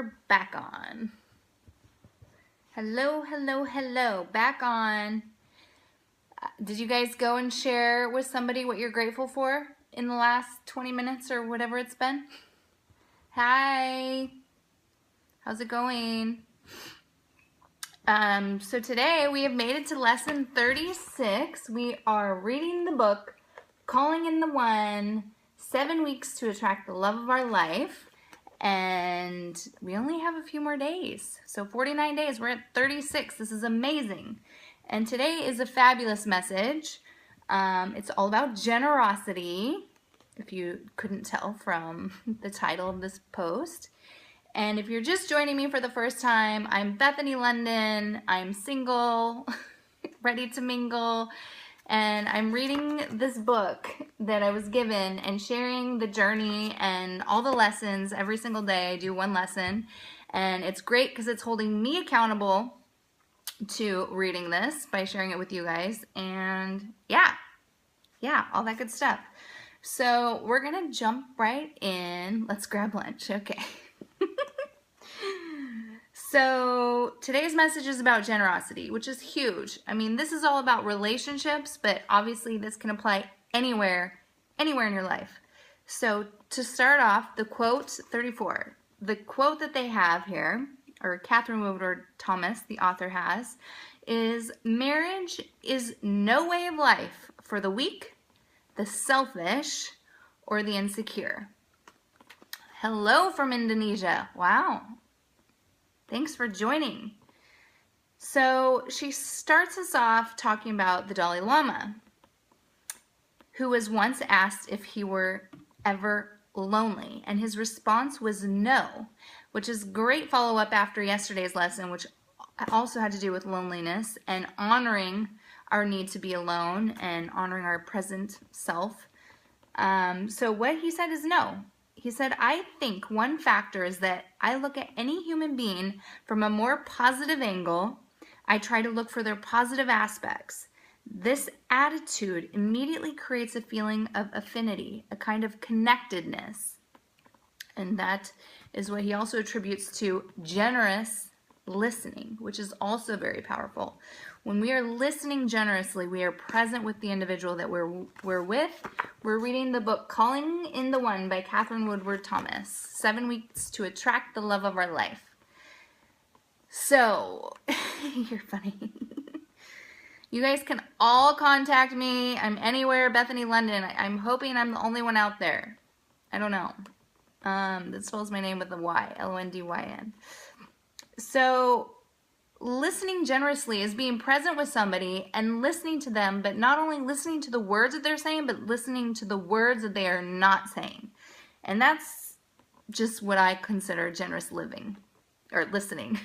we're back on. Hello, hello, hello. Back on. Did you guys go and share with somebody what you're grateful for in the last 20 minutes or whatever it's been? Hi. How's it going? So today we have made it to lesson 36. We are reading the book, Calling in the One, 7 weeks to attract the love of our life. And we only have a few more days. So 49 days, we're at 36. This is amazing. And today is a fabulous message. It's all about generosity, if you couldn't tell from the title of this post. And if you're just joining me for the first time, I'm Bethany Londyn. I'm single, ready to mingle. And I'm reading this book that I was given and sharing the journey and all the lessons every single day. I do one lesson, and it's great because it's holding me accountable to reading this by sharing it with you guys. And yeah, all that good stuff. So we're gonna jump right in. Let's grab lunch, okay. So today's message is about generosity, which is huge. I mean, this is all about relationships, but obviously this can apply anywhere in your life. So to start off, the quote 34, the quote that they have here, or Catherine Woodward Thomas, the author, has, is marriage is no way of life for the weak, the selfish, or the insecure. Hello from Indonesia. Wow. Thanks for joining. So she starts us off talking about the Dalai Lama, who was once asked if he were ever lonely, and his response was no, which is great follow-up after yesterday's lesson, which also had to do with loneliness and honoring our need to be alone and honoring our present self. So what he said is no. He said, I think one factor is that I look at any human being from a more positive angle. I try to look for their positive aspects. This attitude immediately creates a feeling of affinity, a kind of connectedness. And that is what he also attributes to generous listening, which is also very powerful. When we are listening generously, we are present with the individual that we're with. We're reading the book Calling in the One by Catherine Woodward Thomas, 7 weeks to attract the love of our life. So, you're funny. You guys can all contact me. I'm anywhere, Bethany Londyn. I'm hoping I'm the only one out there. I don't know. That spells my name with a Y, L-O-N-D-Y-N. So, listening generously is being present with somebody and listening to them, but not only listening to the words that they're saying, but listening to the words that they are not saying. And that's just what I consider generous living, or listening.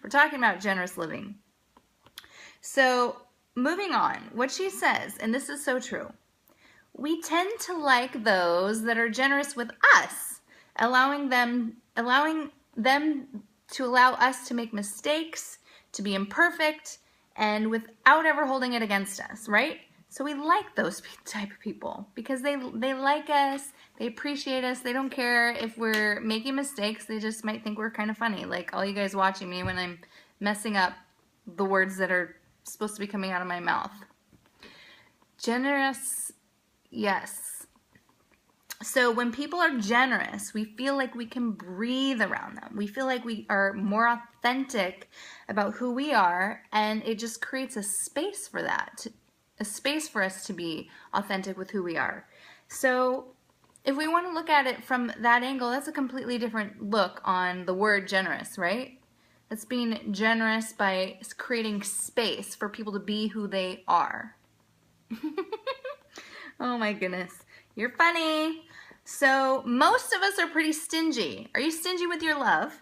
We're talking about generous living. So, moving on, what she says, and this is so true, we tend to like those that are generous with us, allowing them to allow us to make mistakes, to be imperfect, and without ever holding it against us, right? So we like those type of people because they like us, they appreciate us, they don't care if we're making mistakes, they just might think we're kind of funny, like all you guys watching me when I'm messing up the words that are supposed to be coming out of my mouth. Generous, yes. So when people are generous, we feel like we can breathe around them. We feel like we are more authentic about who we are, and it just creates a space for that, a space for us to be authentic with who we are. So if we want to look at it from that angle, that's a completely different look on the word generous, right? That's being generous by creating space for people to be who they are. Oh my goodness. You're funny. So most of us are pretty stingy. Are you stingy with your love?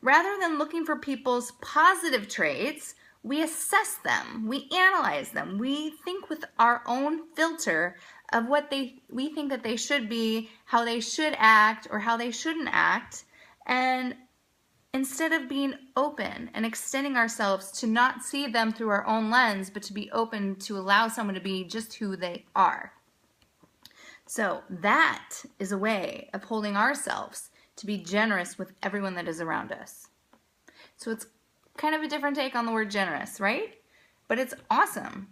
Rather than looking for people's positive traits, we assess them, we analyze them, we think with our own filter of what we think that they should be, how they should act, or how they shouldn't act, and instead of being open and extending ourselves to not see them through our own lens, but to be open to allow someone to be just who they are. So that is a way of holding ourselves to be generous with everyone that is around us. So it's kind of a different take on the word generous, right? But it's awesome.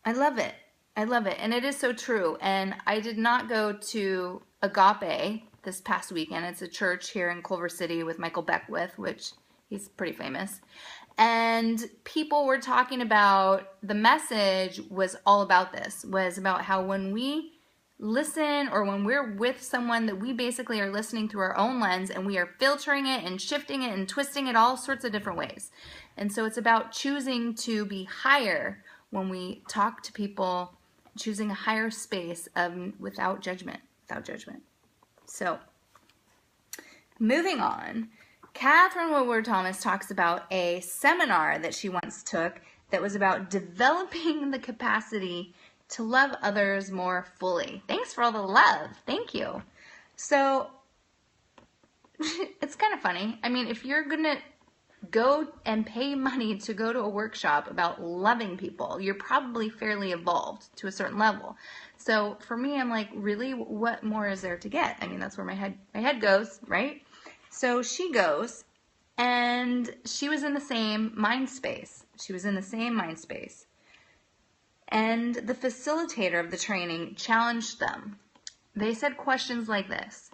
I love it. I love it. And it is so true. And I did not go to Agape this past weekend. It's a church here in Culver City with Michael Beckwith, which he's pretty famous. And people were talking about, the message was all about this, was about how when we listen or when we're with someone that we basically are listening through our own lens and we are filtering it and shifting it and twisting it all sorts of different ways. And so it's about choosing to be higher when we talk to people, choosing a higher space without judgment, So moving on, Catherine Woodward Thomas talks about a seminar that she once took that was about developing the capacity to love others more fully. Thanks for all the love. Thank you. So it's kind of funny. I mean, if you're going to go and pay money to go to a workshop about loving people, you're probably fairly evolved to a certain level. So for me, I'm like, really, what more is there to get? I mean, that's where my head goes, right? So she goes, and she was in the same mind space. And the facilitator of the training challenged them. They said questions like this: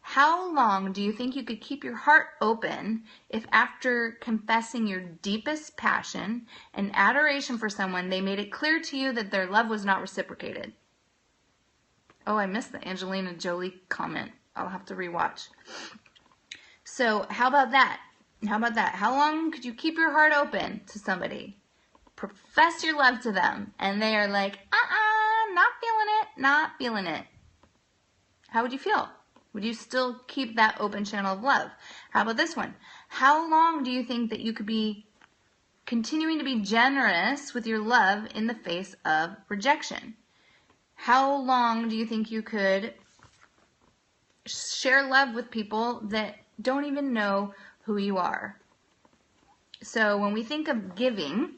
how long do you think you could keep your heart open if after confessing your deepest passion and adoration for someone, they made it clear to you that their love was not reciprocated? Oh, I missed the Angelina Jolie comment. I'll have to rewatch. So how about that? How long could you keep your heart open to somebody? Profess your love to them, and they are like, not feeling it. How would you feel? Would you still keep that open channel of love? How about this one? How long do you think that you could be continuing to be generous with your love in the face of rejection? How long do you think you could share love with people that don't even know who you are? So when we think of giving,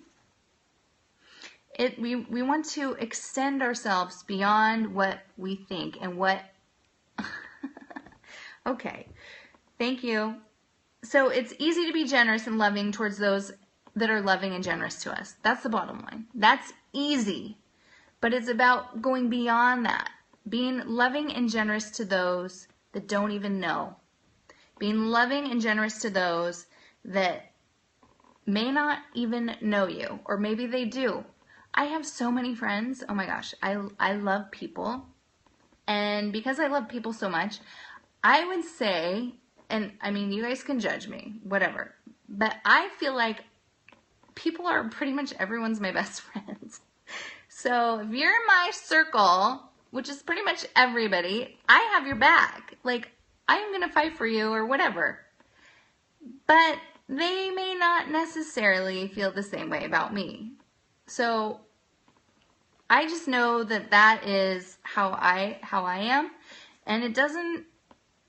we want to extend ourselves beyond what we think and what... Okay, thank you. So it's easy to be generous and loving towards those that are loving and generous to us. That's the bottom line. That's easy. But it's about going beyond that. Being loving and generous to those that don't even know. Being loving and generous to those that may not even know you, or maybe they do. I have so many friends. Oh my gosh, I love people. And because I love people so much, I would say, and I mean, you guys can judge me, whatever, but I feel like people are pretty much everyone's my best friends. So if you're in my circle, which is pretty much everybody, I have your back. Like, I'm going to fight for you or whatever. But they may not necessarily feel the same way about me. So I just know that that is how I am. And it doesn't,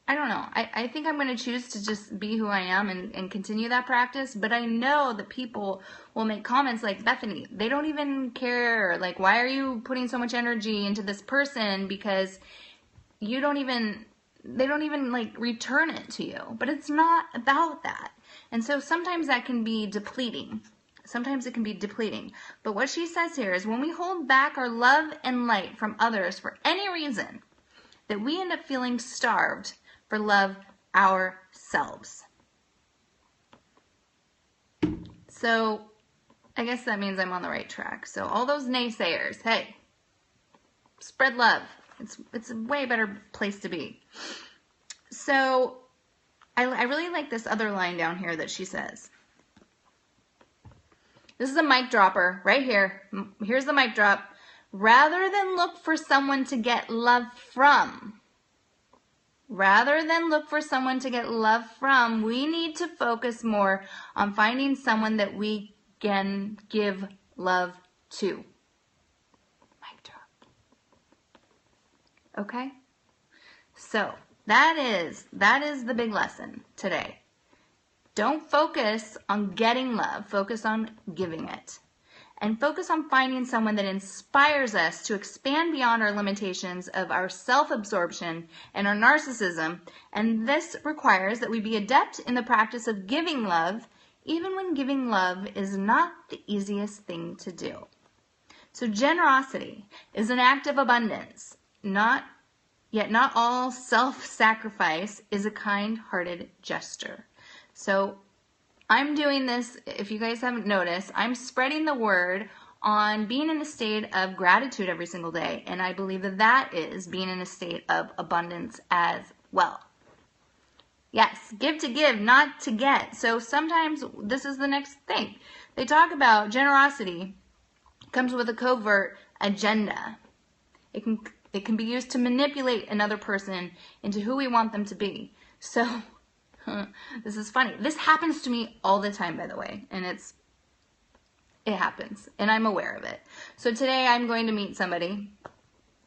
I don't know. I think I'm going to choose to just be who I am and continue that practice. But I know that people will make comments like, Bethany, they don't even care. Like, why are you putting so much energy into this person? Because they don't even like return it to you. But it's not about that. And so sometimes that can be depleting. Sometimes it can be depleting. But what she says here is when we hold back our love and light from others for any reason, that we end up feeling starved for love ourselves. So I guess that means I'm on the right track. So all those naysayers, hey, spread love. It's a way better place to be. So I really like this other line down here that she says. This is a mic dropper right here. Here's the mic drop. Rather than look for someone to get love from, we need to focus more on finding someone that we can give love to. Mic drop. Okay? So that is the big lesson today. Don't focus on getting love. Focus on giving it. and focus on finding someone that inspires us to expand beyond our limitations of our self-absorption and our narcissism. And this requires that we be adept in the practice of giving love, even when giving love is not the easiest thing to do. So generosity is an act of abundance, yet not all self-sacrifice is a kind-hearted gesture. So I'm doing this, if you guys haven't noticed, I'm spreading the word on being in a state of gratitude every single day. And I believe that that is being in a state of abundance as well. Yes, give to give, not to get. So sometimes this is the next thing. They talk about generosity comes with a covert agenda. It can be used to manipulate another person into who we want them to be. So this is funny. This happens to me all the time, by the way, and it happens, and I'm aware of it. So today I'm going to meet somebody,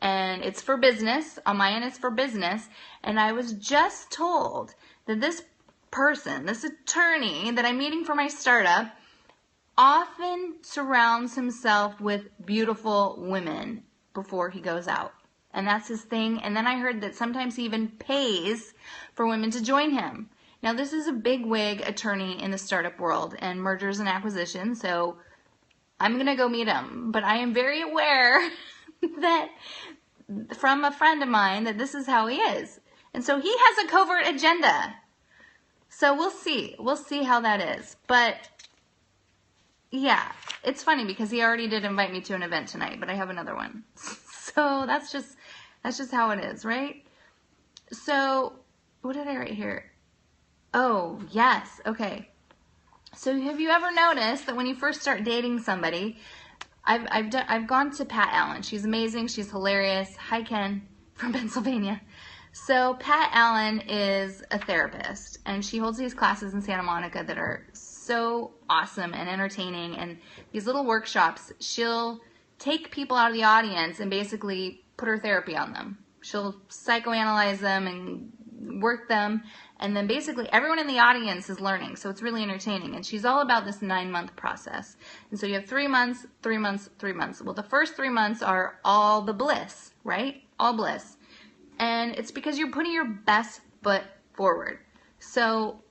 and it's for business. On my end, it's for business, and I was just told that this person, this attorney that I'm meeting for my startup, often surrounds himself with beautiful women before he goes out. And that's his thing. And then I heard that sometimes he even pays for women to join him. Now, this is a big wig attorney in the startup world and mergers and acquisitions, so I'm going to go meet him. But I am very aware that from a friend of mine that this is how he is. And so he has a covert agenda. So we'll see. We'll see how that is. But yeah, it's funny because he already did invite me to an event tonight, but I have another one. So that's just how it is, right? So what did I write here? Oh, yes. Okay. So have you ever noticed that when you first start dating somebody, I've gone to Pat Allen. She's amazing. She's hilarious. Hi, Ken from Pennsylvania. So Pat Allen is a therapist, and she holds these classes in Santa Monica that are so awesome and entertaining, and these little workshops. She'll take people out of the audience and basically put her therapy on them. She'll psychoanalyze them and work them, and then basically everyone in the audience is learning, so it's really entertaining. And she's all about this 9-month process. And so you have 3 months, 3 months, 3 months. Well, the first 3 months are all the bliss, right? All bliss. And it's because you're putting your best foot forward. So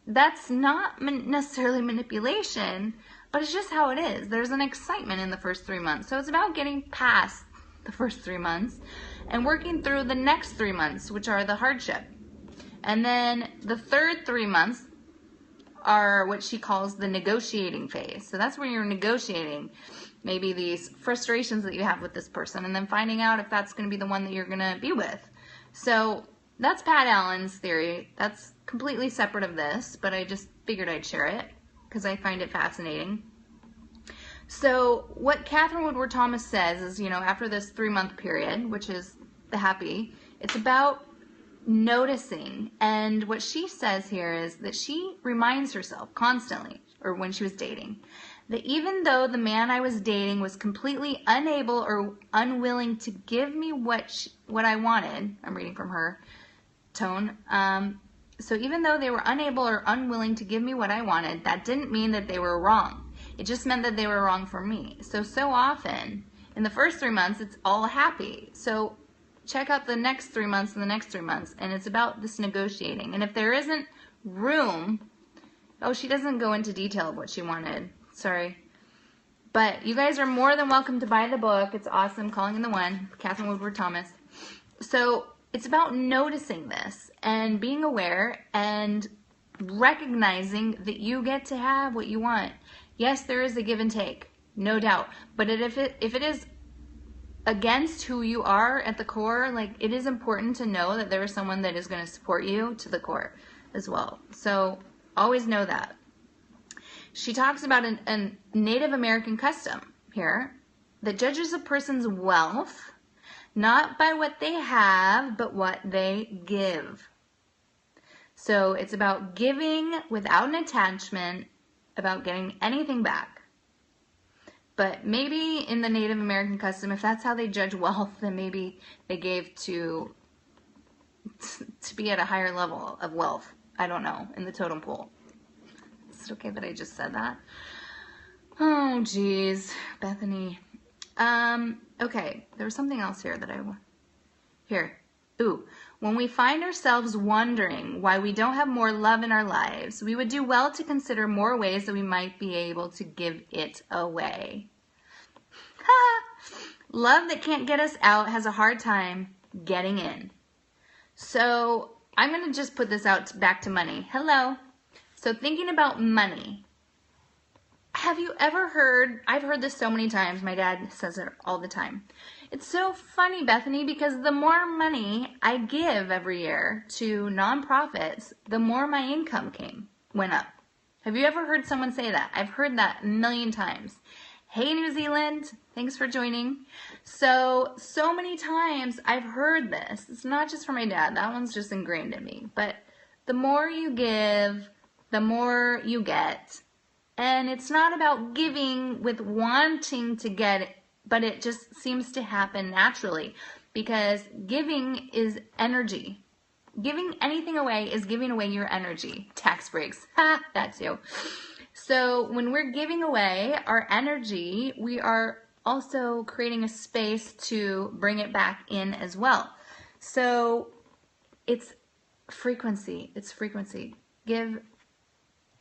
that's not necessarily manipulation, but it's just how it is. There's an excitement in the first 3 months. So it's about getting past the first 3 months and working through the next 3 months, which are the hardship. And then the third 3 months are what she calls the negotiating phase. So that's where you're negotiating maybe these frustrations that you have with this person, and then finding out if that's going to be the one that you're going to be with. So that's Pat Allen's theory. That's completely separate of this, but I just figured I'd share it because I find it fascinating. So what Catherine Woodward Thomas says is, after this 3-month period, which is the happy, it's about noticing. And what she says here is that she reminds herself constantly, or when she was dating, that even though the man I was dating was completely unable or unwilling to give me what I wanted, I'm reading from her tone, so even though they were unable or unwilling to give me what I wanted, that didn't mean that they were wrong. It just meant that they were wrong for me. So often, in the first 3 months, it's all happy. So check out the next 3 months and the next 3 months, and it's about this negotiating. And if there isn't room, she doesn't go into detail of what she wanted. Sorry. But you guys are more than welcome to buy the book. It's awesome. Calling in the One, Catherine Woodward Thomas. So it's about noticing this and being aware and recognizing that you get to have what you want. Yes, there is a give and take, no doubt. But if it is against who you are at the core, it is important to know that there is someone that is going to support you to the core as well. So always know that. She talks about a Native American custom here that judges a person's wealth not by what they have, but what they give. So it's about giving without an attachment, about getting anything back. But maybe in the Native American custom, if that's how they judge wealth, then maybe they gave to be at a higher level of wealth. I don't know, in the totem pole. Is it okay that I just said that? Oh, geez, Bethany. Okay, there was something else here that here. Ooh, when we find ourselves wondering why we don't have more love in our lives, we would do well to consider more ways that we might be able to give it away. Love that can't get us out has a hard time getting in. So I'm going to just put this out back to money. Hello. So thinking about money. Have you ever heard, I've heard this so many times, my dad says it all the time. It's so funny, Bethany, because the more money I give every year to nonprofits, the more my income went up. Have you ever heard someone say that? I've heard that a million times. Hey, New Zealand, thanks for joining. So many times I've heard this. It's not just from my dad. That one's just ingrained in me. But the more you give, the more you get. And it's not about giving with wanting to get it, but it just seems to happen naturally because giving is energy. Giving anything away is giving away your energy. Tax breaks. Ha, that too. So when we're giving away our energy, we are also creating a space to bring it back in as well. So it's frequency. It's frequency.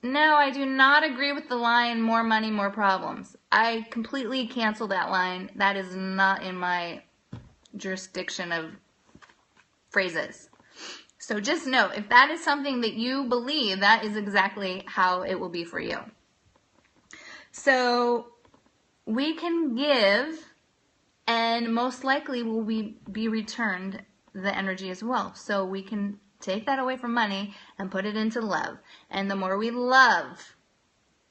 No, I do not agree with the line, more money, more problems. I completely cancel that line. That is not in my jurisdiction of phrases. So just know, if that is something that you believe, that is exactly how it will be for you. So we can give, and most likely will be returned the energy as well. So we can take that away from money and put it into love. And the more we love,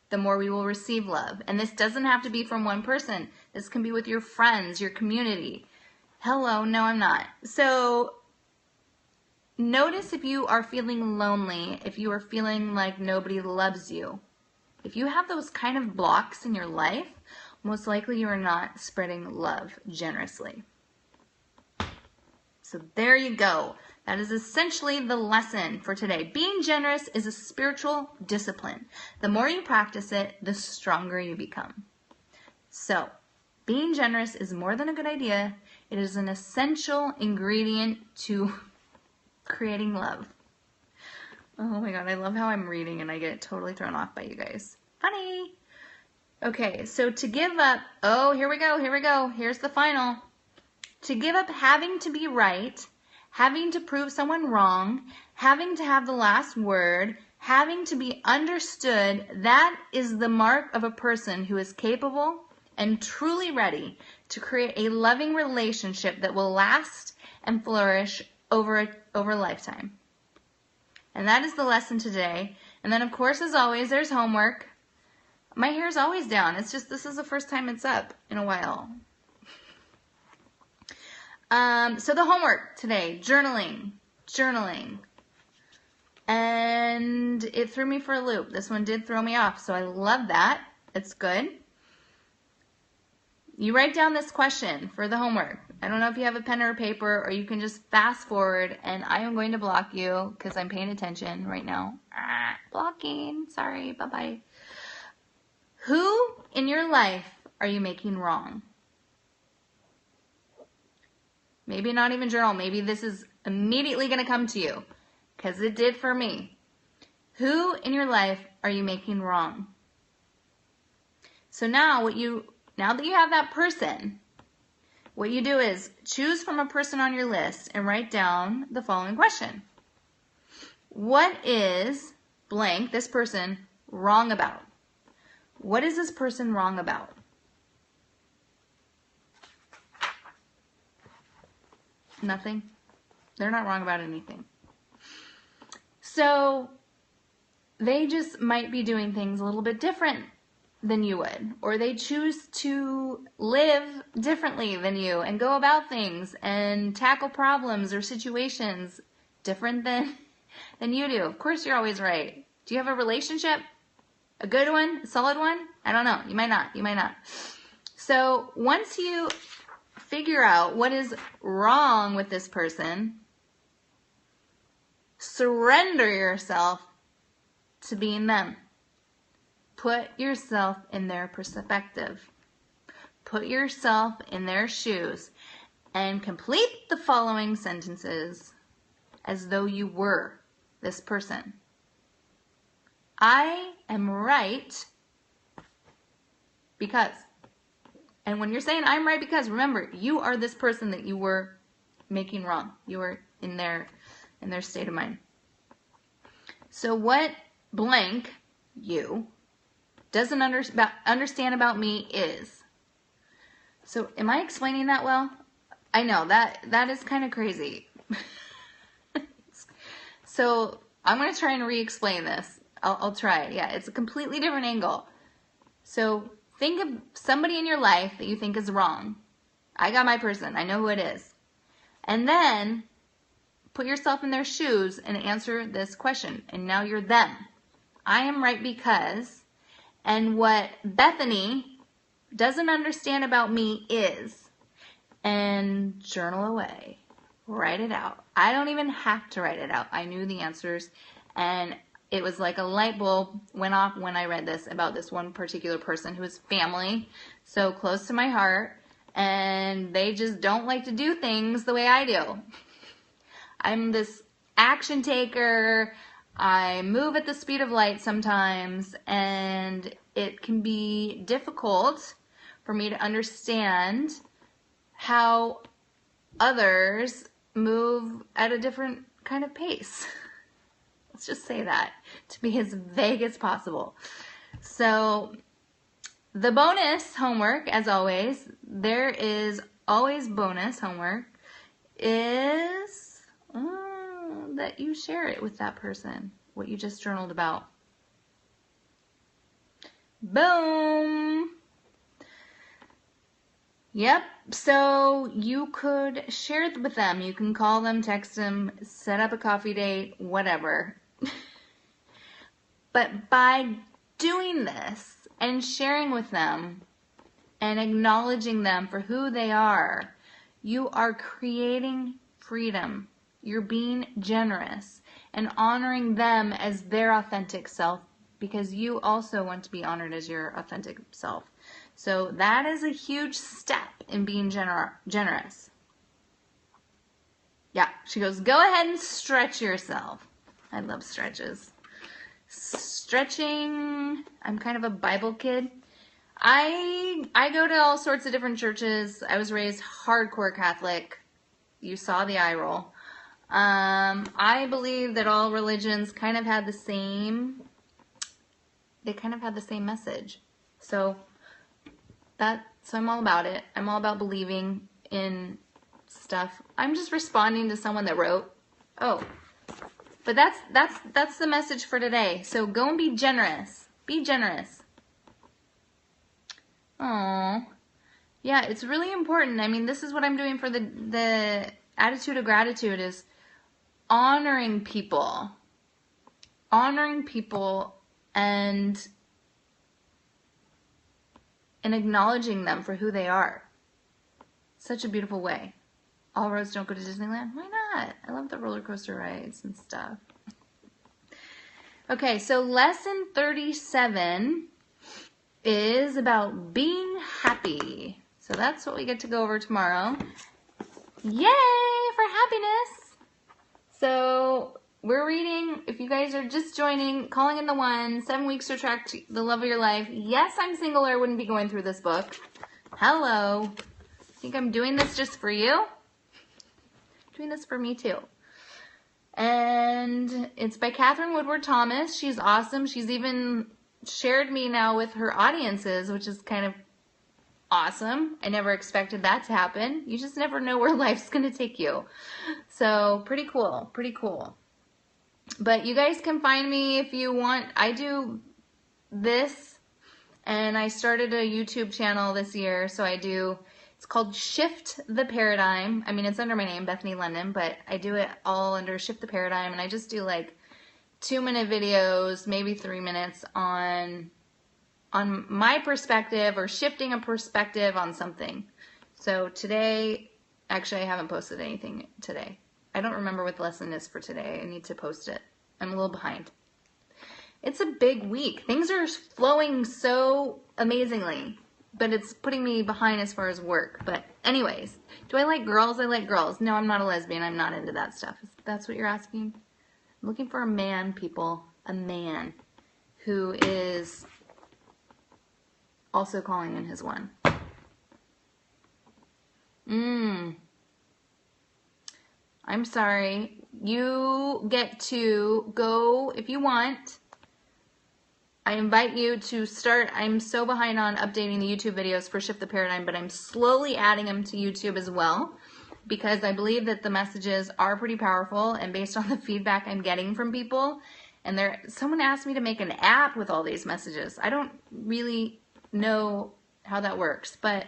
the more we will receive love. And this doesn't have to be from one person. This can be with your friends, your community. Hello, no, I'm not. So notice if you are feeling lonely, if you are feeling like nobody loves you. If you have those kind of blocks in your life, most likely you are not spreading love generously. So there you go. That is essentially the lesson for today. Being generous is a spiritual discipline. The more you practice it, the stronger you become. So, being generous is more than a good idea. It is an essential ingredient to creating love. Oh my God, I love how I'm reading and I get totally thrown off by you guys. Funny. Okay, so to give up, oh, here we go. Here's the final. To give up having to be right, having to prove someone wrong, having to have the last word, having to be understood, that is the mark of a person who is capable and truly ready to create a loving relationship that will last and flourish over a lifetime. And that is the lesson today. And then, of course, as always, there's homework. My hair is always down. It's just this is the first time it's up in a while. So the homework today, journaling. And it threw me for a loop. This one did throw me off, so I love that. It's good. You write down this question for the homework. I don't know if you have a pen or a paper, or you can just fast forward, and I am going to block you because I'm paying attention right now. Blocking. Sorry. Bye-bye. Who in your life are you making wrong? Maybe not even journal. Maybe this is immediately going to come to you because it did for me. Who in your life are you making wrong? So now that you have that person, what you do is choose from a person on your list and write down the following question. What is blank, this person, wrong about? What is this person wrong about? Nothing. They're not wrong about anything. So they just might be doing things a little bit different than you would, or they choose to live differently than you and go about things and tackle problems or situations different than you do. Of course, you're always right. Do you have a relationship? A good one? A solid one? I don't know. You might not. So once you figure out what is wrong with this person, surrender yourself to being them. Put yourself in their perspective. Put yourself in their shoes and complete the following sentences as though you were this person. I am right because. And when you're saying I'm right because, remember, you are this person that you were making wrong. You were in their state of mind. So what blank, you, doesn't understand about me is. So am I explaining that well? I know, that is kind of crazy. So I'm going to try and re-explain this. I'll try it. Yeah, it's a completely different angle. So think of somebody in your life that you think is wrong. I got my person. I know who it is. And then put yourself in their shoes and answer this question. And now you're them. I am right because, and what Bethany doesn't understand about me is, and journal away. Write it out. I don't even have to write it out. I knew the answers, and it was like a light bulb went off when I read this about this one particular person who is family, so close to my heart, and they just don't like to do things the way I do. I'm this action taker. I move at the speed of light sometimes, and it can be difficult for me to understand how others move at a different kind of pace. Let's just say that, to be as vague as possible. So the bonus homework, as always, there is always bonus homework, is that you share it with that person, what you just journaled about. Boom! Yep, so you could share it with them. You can call them, text them, set up a coffee date, whatever. But by doing this and sharing with them and acknowledging them for who they are, you are creating freedom. You're being generous and honoring them as their authentic self, because you also want to be honored as your authentic self. So that is a huge step in being generous. Yeah, she goes, go ahead and stretch yourself. I love stretches. Stretching, I'm kind of a Bible kid. I go to all sorts of different churches. I was raised hardcore Catholic. You saw the eye roll. I believe that all religions kind of had the same, message. So I'm all about it. I'm all about believing in stuff. I'm just responding to someone that wrote. Oh, but that's the message for today. So go and be generous. Be generous. Oh, yeah, it's really important. I mean, this is what I'm doing for the attitude of gratitude, is honoring people and acknowledging them for who they are. Such a beautiful way. All roads don't go to Disneyland? Why not? I love the roller coaster rides and stuff. Okay, so lesson 37 is about being happy. So that's what we get to go over tomorrow. Yay for happiness! So we're reading, if you guys are just joining, Calling in the One, 7 Weeks to Attract the Love of Your Life. Yes, I'm single or I wouldn't be going through this book. Hello. Think I'm doing this just for you? Doing this for me too. And it's by Catherine Woodward Thomas. She's awesome. She's even shared me now with her audiences, which is kind of awesome. I never expected that to happen. You just never know where life's going to take you. So pretty cool. Pretty cool. But you guys can find me if you want. I do this, and I started a YouTube channel this year. So it's called Shift the Paradigm. I mean, it's under my name, Bethany Londyn, but I do it all under Shift the Paradigm, and I just do like 2-minute videos, maybe 3 minutes on my perspective or shifting a perspective on something. So today, actually I haven't posted anything today. I don't remember what the lesson is for today. I need to post it. I'm a little behind. it's a big week. Things are flowing so amazingly, but it's putting me behind as far as work. But anyways, do I like girls? I like girls. No, I'm not a lesbian. I'm not into that stuff. If that's what you're asking. I'm looking for a man, people. A man who is also calling in his one. I'm sorry. You get to go if you want. I invite you to start. I'm so behind on updating the YouTube videos for Shift the Paradigm, but I'm slowly adding them to YouTube as well because I believe that the messages are pretty powerful, and based on the feedback I'm getting from people, and someone asked me to make an app with all these messages. I don't really know how that works, but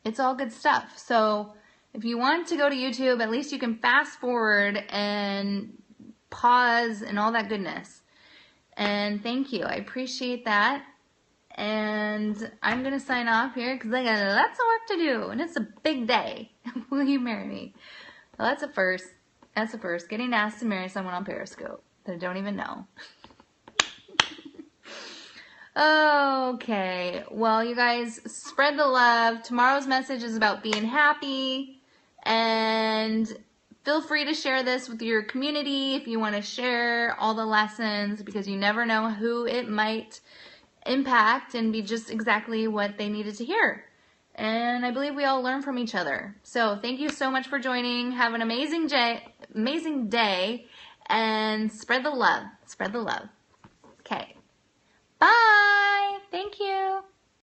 it's all good stuff. So if you want to go to YouTube, at least you can fast forward and pause and all that goodness. And thank you. I appreciate that. And I'm going to sign off here because I got lots of work to do. And it's a big day. Will you marry me? Well, that's a first. That's a first. Getting asked to marry someone on Periscope that I don't even know. Okay. Well, you guys, spread the love. Tomorrow's message is about being happy. And feel free to share this with your community if you want to share all the lessons, because you never know who it might impact and be just exactly what they needed to hear. And I believe we all learn from each other. So thank you so much for joining. Have an amazing day, and spread the love. Spread the love. Okay. Bye. Thank you.